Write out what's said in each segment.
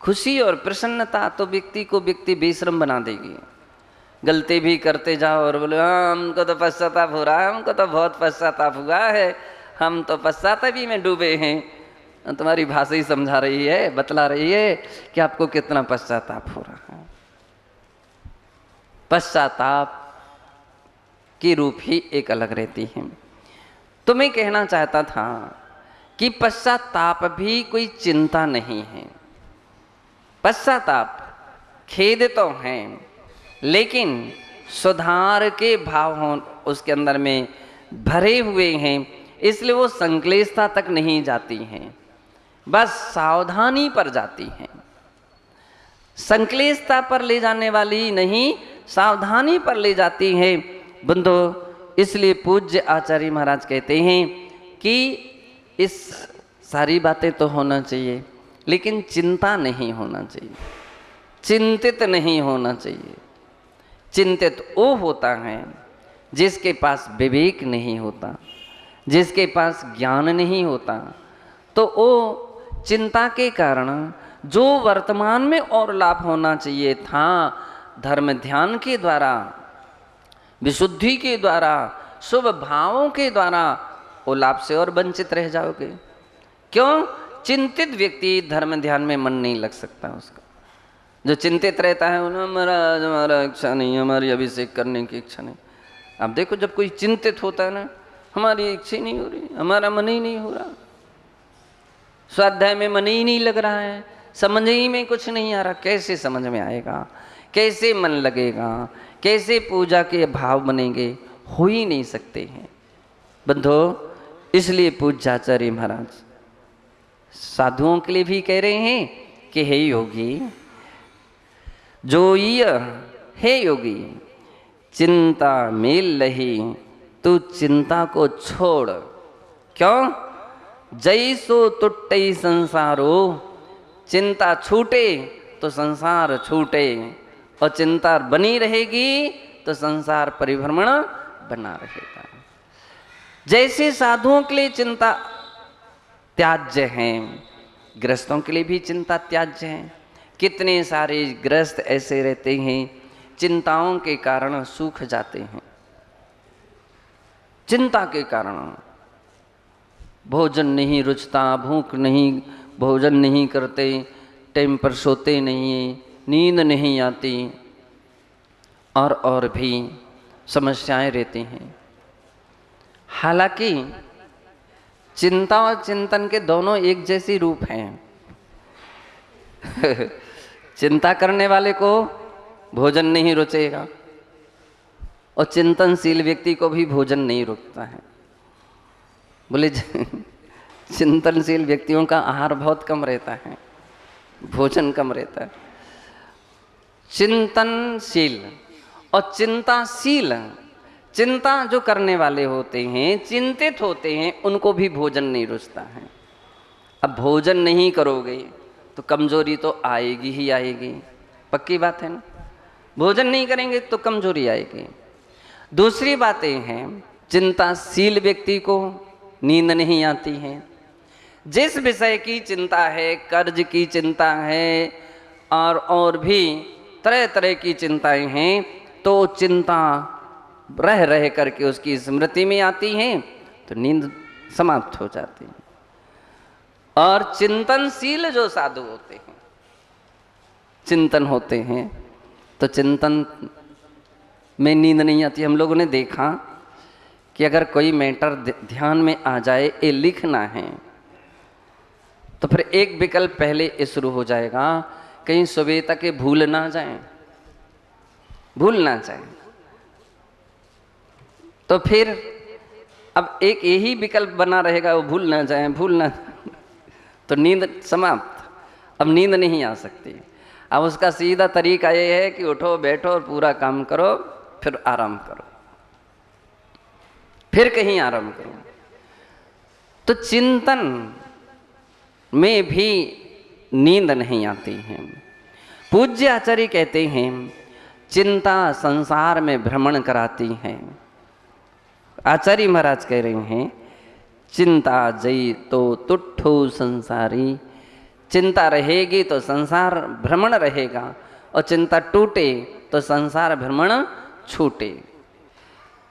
खुशी और प्रसन्नता तो व्यक्ति को व्यक्ति बेशर्म बना देगी। गलती भी करते जाओ और बोलो हाँ हमको तो पश्चाताप हो रहा है, हमको तो बहुत पश्चाताप हुआ है, हम तो पश्चातापी में डूबे हैं। तुम्हारी भाषा ही समझा रही है, बतला रही है कि आपको कितना पश्चाताप हो रहा है। पश्चाताप की रूप ही एक अलग रहती है। तो मैं कहना चाहता था कि पश्चाताप भी कोई चिंता नहीं है। पश्चाताप खेद तो है, लेकिन सुधार के भाव हो उसके अंदर में भरे हुए हैं, इसलिए वो संक्लेशता तक नहीं जाती हैं, बस सावधानी पर जाती हैं। संक्लेशता पर ले जाने वाली नहीं, सावधानी पर ले जाती है बंधो। इसलिए पूज्य आचार्य महाराज कहते हैं कि इस सारी बातें तो होना चाहिए, लेकिन चिंता नहीं होना चाहिए, चिंतित नहीं होना चाहिए। चिंतित वो होता है जिसके पास विवेक नहीं होता, जिसके पास ज्ञान नहीं होता। तो वो चिंता के कारण जो वर्तमान में और लाभ होना चाहिए था, धर्म ध्यान के द्वारा, विशुद्धि के द्वारा, शुभ भावों के द्वारा, वो लाभ से और वंचित रह जाओगे। क्यों? चिंतित व्यक्ति धर्म ध्यान में मन नहीं लग सकता उसका। जो चिंतित रहता है हमारा इच्छा नहीं, हमारी अभिषेक करने की इच्छा नहीं। आप देखो जब कोई चिंतित होता है ना, हमारी इच्छा ही नहीं हो रही, हमारा मन ही नहीं हो रहा, स्वाध्याय में मन ही नहीं लग रहा है, समझ ही में कुछ नहीं आ रहा। कैसे समझ में आएगा, कैसे मन लगेगा, कैसे पूजा के भाव बनेंगे? हो ही नहीं सकते हैं बंधो। इसलिए पूज्याचार्य महाराज साधुओं के लिए भी कह रहे हैं कि हे योगी, जो ये हे योगी चिंता मेल लही, तू चिंता को छोड़। क्यों? जैसो टुट्टई संसारो, चिंता छूटे तो संसार छूटे, और चिंता बनी रहेगी तो संसार परिभ्रमण बना रहेगा। जैसे साधुओं के लिए चिंता त्याज्य है, गृहस्थों के लिए भी चिंता त्याज्य है। कितने सारे गृहस्थ ऐसे रहते हैं चिंताओं के कारण सूख जाते हैं। चिंता के कारण भोजन नहीं रुचता, भूख नहीं, भोजन नहीं करते, टाइम पर सोते नहीं, नींद नहीं आती, और भी समस्याएं रहती हैं। हालांकि चिंता और चिंतन के दोनों एक जैसी रूप हैं। चिंता करने वाले को भोजन नहीं रुचेगा, और चिंतनशील व्यक्ति को भी भोजन नहीं रुकता है। बोले चिंतनशील व्यक्तियों का आहार बहुत कम रहता है, भोजन कम रहता है। चिंतनशील और चिंताशील, चिंता जो करने वाले होते हैं, चिंतित होते हैं, उनको भी भोजन नहीं रुचता है। अब भोजन नहीं करोगे तो कमजोरी तो आएगी ही आएगी, पक्की बात है ना। भोजन नहीं करेंगे तो कमजोरी आएगी। दूसरी बातें हैं, चिंताशील व्यक्ति को नींद नहीं आती है। जिस विषय की चिंता है, कर्ज की चिंता है, और भी तरह तरह की चिंताएं हैं, तो चिंता रह रह करके उसकी स्मृति में आती हैं, तो नींद समाप्त हो जाती है। और चिंतनशील जो साधु होते हैं, चिंतन होते हैं, तो चिंतन में नींद नहीं आती। हम लोगों ने देखा कि अगर कोई मैटर ध्यान में आ जाए, ये लिखना है, तो फिर एक विकल्प पहले ये शुरू हो जाएगा, कहीं सुबह तक ये भूल ना जाए, भूल ना जाए। तो फिर अब एक यही विकल्प बना रहेगा, वो भूल ना जाए, भूल ना जाए, तो नींद समाप्त। अब नींद नहीं आ सकती। अब उसका सीधा तरीका ये है कि उठो बैठो और पूरा काम करो, फिर आराम करो, फिर कहीं आराम करो। तो चिंतन में भी नींद नहीं आती है। पूज्य आचार्य कहते हैं चिंता संसार में भ्रमण कराती है। आचार्य महाराज कह रहे हैं चिंता जई तो तुठो संसारी, चिंता रहेगी तो संसार भ्रमण रहेगा, और चिंता टूटे तो संसार भ्रमण छूटे।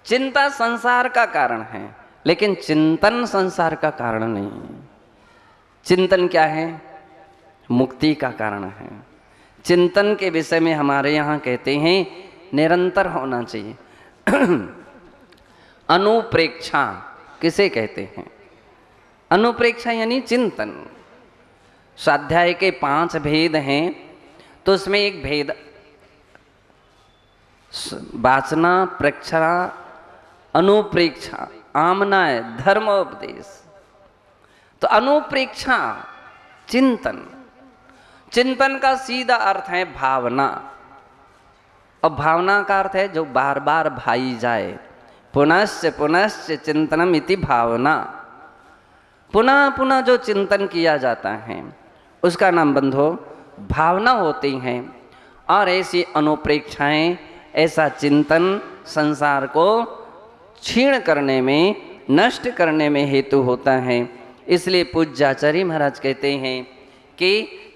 चिंता संसार का कारण है, लेकिन चिंतन संसार का कारण नहीं। चिंतन क्या है? मुक्ति का कारण है। चिंतन के विषय में हमारे यहाँ कहते हैं निरंतर होना चाहिए। अनुप्रेक्षा किसे कहते हैं? अनुप्रेक्षा यानी चिंतन। स्वाध्याय के 5 भेद हैं, तो उसमें एक भेद वासना, प्रेक्षणा, अनुप्रेक्षा, आमनाय, धर्मोपदेश। तो अनुप्रेक्षा चिंतन। चिंतन का सीधा अर्थ है भावना, और भावना का अर्थ है जो बार बार भाई जाए। पुनश्च पुनश्च चिंतनम इति भावना। पुनः पुनः जो चिंतन किया जाता है उसका नाम बंधो भावना होती हैं। और ऐसी अनुप्रेक्षाएं, ऐसा चिंतन संसार को क्षीण करने में, नष्ट करने में हेतु होता है। इसलिए पूज्य आचार्य महाराज कहते हैं कि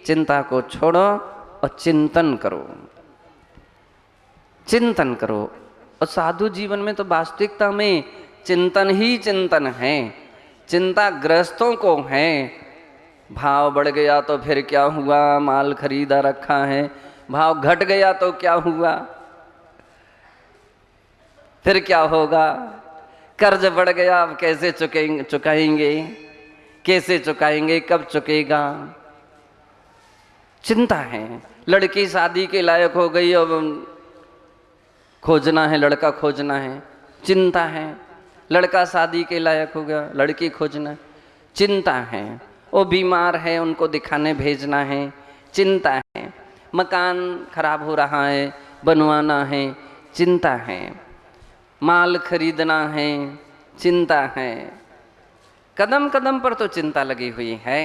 चिंता को छोड़ो और चिंतन करो, चिंतन करो। और साधु जीवन में तो वास्तविकता में चिंतन ही चिंतन है। चिंता ग्रस्तों को है, भाव बढ़ गया तो फिर क्या हुआ, माल खरीदा रखा है, भाव घट गया तो क्या हुआ, फिर क्या होगा, कर्ज बढ़ गया अब कैसे चुकाएंगे, कैसे चुकाएंगे, कब चुकेगा। चिंता है। लड़की शादी के लायक हो गई, अब खोजना है, लड़का खोजना है, चिंता है। लड़का शादी के लायक हो गया, लड़की खोजना है, चिंता है। वो बीमार है, उनको दिखाने भेजना है, चिंता है। मकान खराब हो रहा है, बनवाना है, चिंता है। माल खरीदना है, चिंता है। कदम कदम पर तो चिंता लगी हुई है।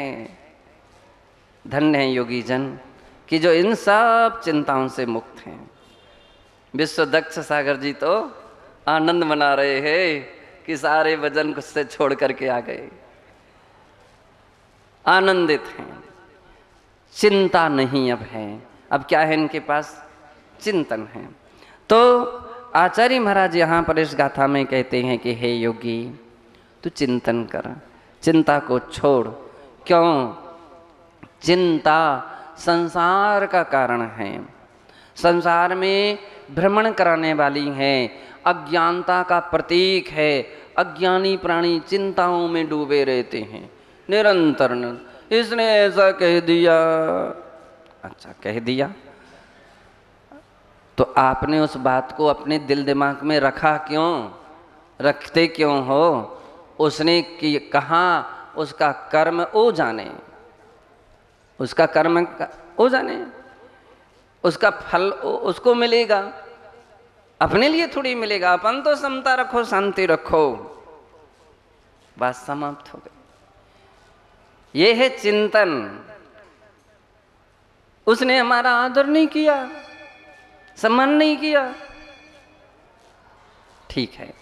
धन्य है योगी जन कि जो इन सब चिंताओं से मुक्त हैं। विश्व दक्ष सागर जी तो आनंद मना रहे हैं कि सारे वजन से छोड़ करके आ गए, आनंदित हैं। चिंता नहीं अब है। अब क्या है इनके पास? चिंतन है। तो आचार्य महाराज यहाँ पर इस गाथा में कहते हैं कि हे योगी, तू चिंतन कर, चिंता को छोड़। क्यों? चिंता संसार का कारण है, संसार में भ्रमण कराने वाली है, अज्ञानता का प्रतीक है। अज्ञानी प्राणी चिंताओं में डूबे रहते हैं निरंतर। इसने ऐसा कह दिया, अच्छा कह दिया, तो आपने उस बात को अपने दिल दिमाग में रखा क्यों? रखते क्यों हो? उसने कहा, उसका कर्म ओ जाने, उसका कर्म ओ जाने, उसका फल उसको मिलेगा, अपने लिए थोड़ी मिलेगा। अपन तो समता रखो, शांति रखो, बात समाप्त हो गई। ये है चिंतन। उसने हमारा आदर नहीं किया, सम्मान नहीं किया, ठीक है।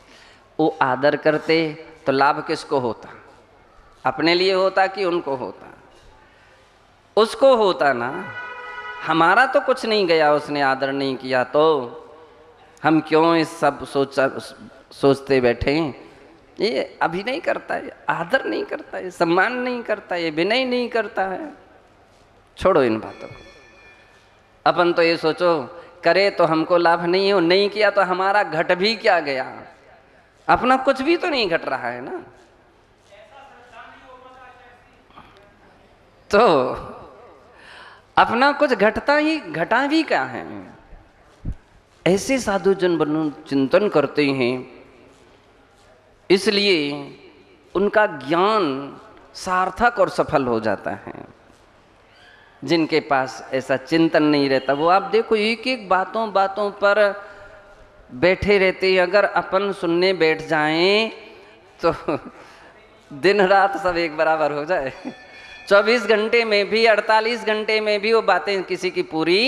वो आदर करते तो लाभ किसको होता? अपने लिए होता कि उनको होता? उसको होता ना। हमारा तो कुछ नहीं गया, उसने आदर नहीं किया तो हम क्यों इस सब सोचते बैठे? ये अभिनय करता है, आदर नहीं करता है, सम्मान नहीं करता है, विनय नहीं करता है। छोड़ो इन बातों को। अपन तो ये सोचो, करे तो हमको लाभ नहीं हो, नहीं किया तो हमारा घट भी क्या गया? अपना कुछ भी तो नहीं घट रहा है ना। तो अपना कुछ घटा भी क्या है? ऐसे साधु जन चिंतन करते हैं, इसलिए उनका ज्ञान सार्थक और सफल हो जाता है। जिनके पास ऐसा चिंतन नहीं रहता, वो आप देखो एक एक बातों पर बैठे रहते हैं। अगर अपन सुनने बैठ जाएं तो दिन रात सब एक बराबर हो जाए। 24 घंटे में भी, 48 घंटे में भी वो बातें किसी की पूरी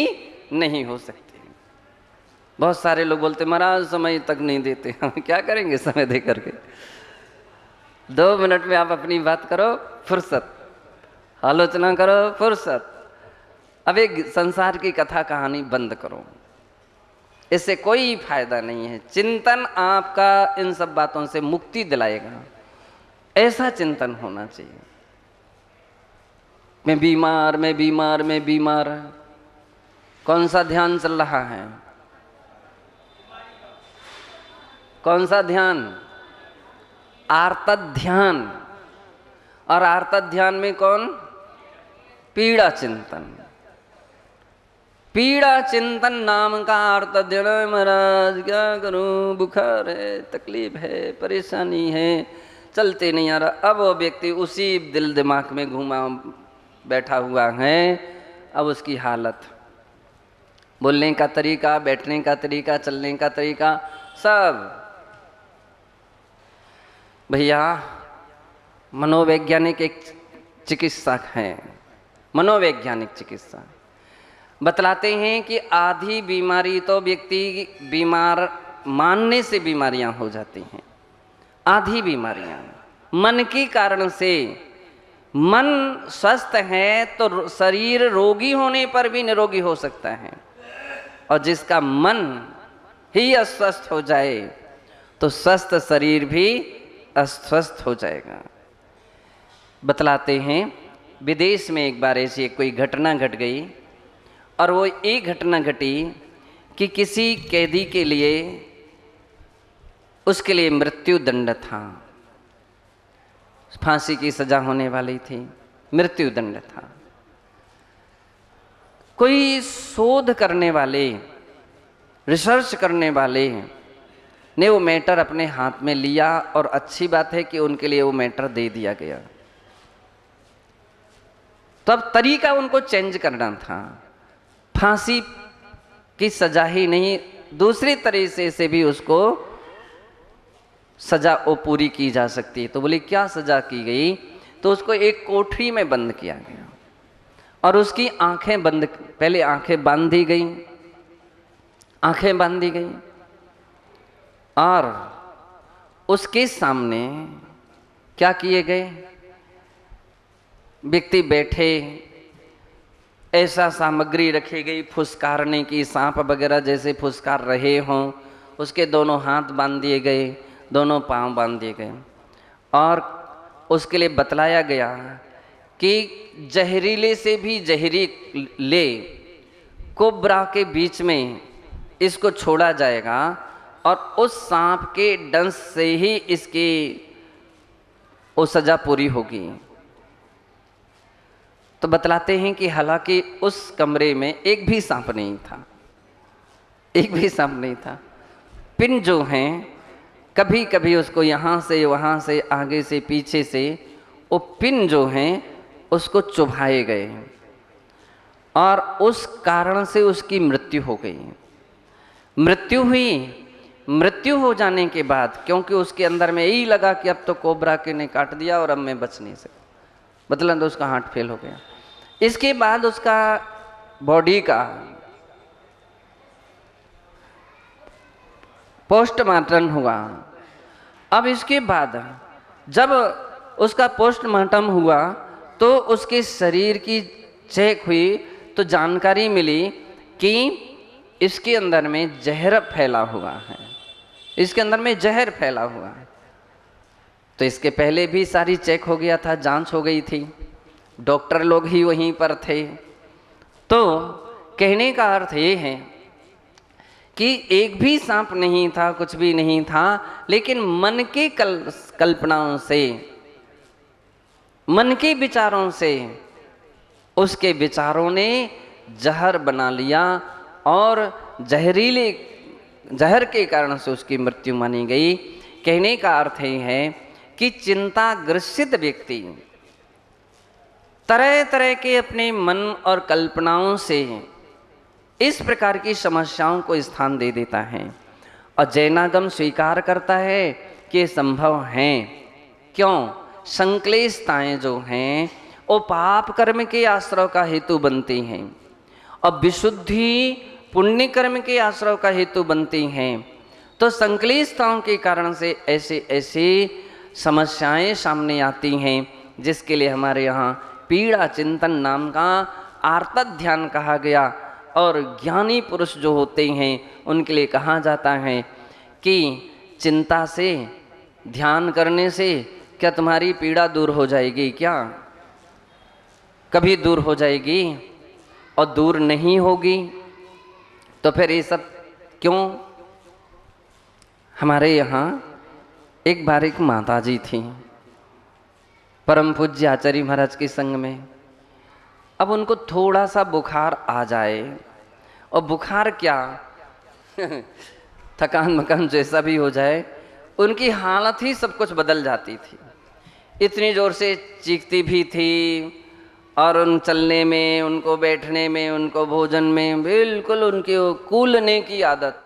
नहीं हो सकती। बहुत सारे लोग बोलते महाराज समय तक नहीं देते। हम क्या करेंगे समय दे करके? 2 मिनट में आप अपनी बात करो, फुर्सत। आलोचना करो फुर्सत। अब एक संसार की कथा कहानी बंद करो, इससे कोई फायदा नहीं है। चिंतन आपका इन सब बातों से मुक्ति दिलाएगा, ऐसा चिंतन होना चाहिए। मैं बीमार, मैं बीमार, मैं बीमार। कौन सा ध्यान चल रहा है? कौन सा ध्यान? आर्तत ध्यान। और आर्तत ध्यान में कौन? पीड़ा चिंतन। पीड़ा चिंतन नाम का आर्तत ध्यान। महाराज क्या करूं, बुखार है, तकलीफ है, परेशानी है, चलते नहीं आ रहा। अब वो व्यक्ति उसी दिल दिमाग में घूमा बैठा हुआ है। अब उसकी हालत, बोलने का तरीका, बैठने का तरीका, चलने का तरीका, सब। भैया मनोवैज्ञानिक एक चिकित्सक हैं, मनोवैज्ञानिक चिकित्सा बतलाते हैं कि आधी बीमारी तो व्यक्ति बीमार मानने से बीमारियां हो जाती हैं। आधी बीमारियां मन के कारण से। मन स्वस्थ है तो शरीर रोगी होने पर भी निरोगी हो सकता है, और जिसका मन ही अस्वस्थ हो जाए तो स्वस्थ शरीर भी अस्वस्थ हो जाएगा। बतलाते हैं विदेश में एक बार ऐसी कोई घटना घट गई, और वो एक घटना घटी कि किसी कैदी के लिए, उसके लिए मृत्यु दंड था, फांसी की सजा होने वाली थी, मृत्यु दंड था। कोई शोध करने वाले, रिसर्च करने वाले ने वो मैटर अपने हाथ में लिया, और अच्छी बात है कि उनके लिए वो मैटर दे दिया गया। तो अब तरीका उनको चेंज करना था, फांसी की सजा ही नहीं, दूसरी तरीके से भी उसको सजा वो पूरी की जा सकती है। तो बोले क्या सजा की गई? तो उसको एक कोठरी में बंद किया गया, और उसकी आंखें बंद, पहले आंखें बांध दी गई, आंखें बांध दी गई, और उसके सामने क्या किए गए? व्यक्ति बैठे, ऐसा सामग्री रखी गई फुसकारने की, सांप वगैरह जैसे फुसकार रहे हों, उसके दोनों हाथ बांध दिए गए, दोनों पांव बांध दिए गए, और उसके लिए बतलाया गया कि जहरीले से भी जहरीले कोबरा के बीच में इसको छोड़ा जाएगा, और उस सांप के डंस से ही इसकी वो सजा पूरी होगी। तो बतलाते हैं कि हालांकि उस कमरे में एक भी सांप नहीं था, एक भी सांप नहीं था। पिन जो हैं, कभी कभी उसको यहाँ से वहाँ से, आगे से पीछे से, वो पिन जो हैं उसको चुभाए गए, और उस कारण से उसकी मृत्यु हो गई। मृत्यु हुई। मृत्यु हो जाने के बाद, क्योंकि उसके अंदर में यही लगा कि अब तो कोबरा के ने काट दिया और अब मैं बच नहीं सकता, मतलब तो उसका हार्ट फेल हो गया। इसके बाद उसका बॉडी का पोस्टमार्टम हुआ। अब इसके बाद जब उसका पोस्टमार्टम हुआ तो उसके शरीर की चेक हुई, तो जानकारी मिली कि इसके अंदर में जहर फैला हुआ है, इसके अंदर में जहर फैला हुआ है। तो इसके पहले भी सारी चेक हो गया था, जांच हो गई थी, डॉक्टर लोग ही वहीं पर थे। तो कहने का अर्थ ये है कि एक भी सांप नहीं था, कुछ भी नहीं था, लेकिन मन के कल्पनाओं से, मन के विचारों से उसके विचारों ने जहर बना लिया, और जहर के कारण से उसकी मृत्यु मानी गई। कहने का अर्थ ये है कि चिंताग्रसित व्यक्ति तरह तरह के अपने मन और कल्पनाओं से इस प्रकार की समस्याओं को स्थान दे देता है, और जैनागम स्वीकार करता है कि ये संभव हैं। क्यों? संक्लेशताएं जो हैं वो पाप कर्म के आश्रय का हेतु बनती हैं, और विशुद्धि पुण्य कर्म के आश्रय का हेतु बनती हैं। तो संक्लेशताओं के कारण से ऐसे ऐसी समस्याएं सामने आती हैं, जिसके लिए हमारे यहाँ पीड़ा चिंतन नाम का आर्तक ध्यान कहा गया। और ज्ञानी पुरुष जो होते हैं उनके लिए कहा जाता है कि चिंता से, ध्यान करने से क्या तुम्हारी पीड़ा दूर हो जाएगी? क्या कभी दूर हो जाएगी? और दूर नहीं होगी तो फिर ये सब क्यों? हमारे यहाँ एक बार एक माता जी थी परम पूज्य आचार्य महाराज के संग में। अब उनको थोड़ा सा बुखार आ जाए, और बुखार क्या थकान मकान जैसा भी हो जाए, उनकी हालत ही सब कुछ बदल जाती थी। इतनी जोर से चीखती भी थी, और उन चलने में, उनको बैठने में, उनको भोजन में बिल्कुल उनकी कूलने की आदत।